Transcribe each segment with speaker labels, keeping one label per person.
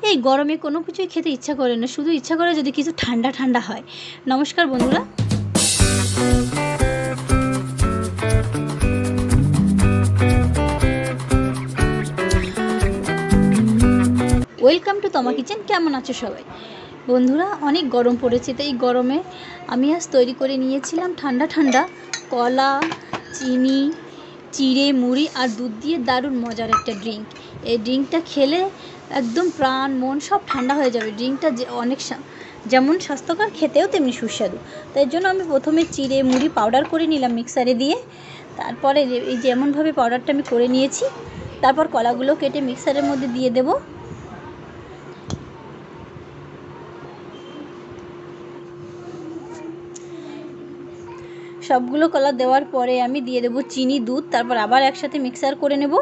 Speaker 1: এই গরমে কোনো কিছুই খেতে ইচ্ছা করে না, শুধু ইচ্ছা করে যদি কিছু ঠান্ডা ঠান্ডা হয়। নমস্কার বন্ধুরা, ওয়েলকাম টু তমা কিচেন। কেমন আছো সবাই? বন্ধুরা, অনেক গরম পড়েছে, তো এই গরমে আমি আজ তৈরি করে নিয়েছিলাম ঠান্ডা ঠান্ডা কলা, চিনি, চিড়ে, মুড়ি আর দুধ দিয়ে দারুণ মজার একটা ড্রিঙ্ক। এই ড্রিঙ্কটা খেলে একদম প্রাণ মন সব ঠান্ডা হয়ে যাবে। ড্রিঙ্কটা যে অনেক যেমন স্বাস্থ্যকর, খেতেও তেমনি সুস্বাদু। তাই জন্য আমি প্রথমে চিড়ে মুড়ি পাউডার করে নিলাম মিক্সারে দিয়ে। তারপরে এই যেমনভাবে পাউডারটা আমি করে নিয়েছি, তারপর কলাগুলো কেটে মিক্সারের মধ্যে দিয়ে দেব। সবগুলো কলা দেওয়ার পরে আমি দিয়ে দেবো চিনি, দুধ, তারপর আবার একসাথে মিক্সার করে নেব।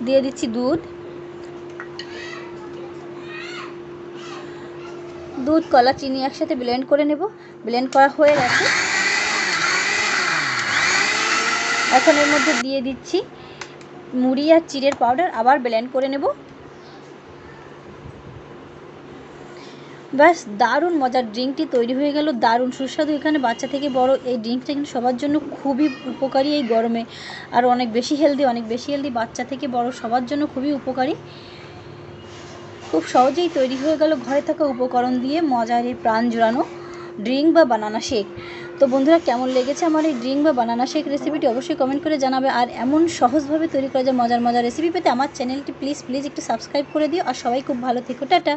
Speaker 1: দিয়ে দিচ্ছি দুধ, কলা, চিনি একসাথে ব্লেন্ড করে নেব। ব্লেন্ড করা হয়ে গেছে। এখন এর মধ্যে দিয়ে দিচ্ছি মুড়ি আর চিড়ের পাউডার, আবার ব্লেন্ড করে নেব। ব্যাস, দারুণ মজার ড্রিঙ্কটি তৈরি হয়ে গেল, দারুণ সুস্বাদু। এখানে বাচ্চা থেকে বড় এই ড্রিঙ্কটা কিন্তু সবার জন্য খুবই উপকারী এই গরমে, আর অনেক বেশি হেলদি। বাচ্চা থেকে বড় সবার জন্য খুবই উপকারী। খুব সহজেই তৈরি হয়ে গেল ঘরে থাকা উপকরণ দিয়ে মজার এই প্রাণ জুড়ানো ড্রিঙ্ক বা বানানা শেক। তো বন্ধুরা, কেমন লেগেছে আমার এই ড্রিঙ্ক বা বানানা শেক রেসিপিটি অবশ্যই কমেন্ট করে জানাবে। আর এমন সহজভাবে তৈরি করা যায় মজার রেসিপি পেতে আমার চ্যানেলটি প্লিজ একটু সাবস্ক্রাইব করে দিও। আর সবাই খুব ভালো থেকো। টাটা।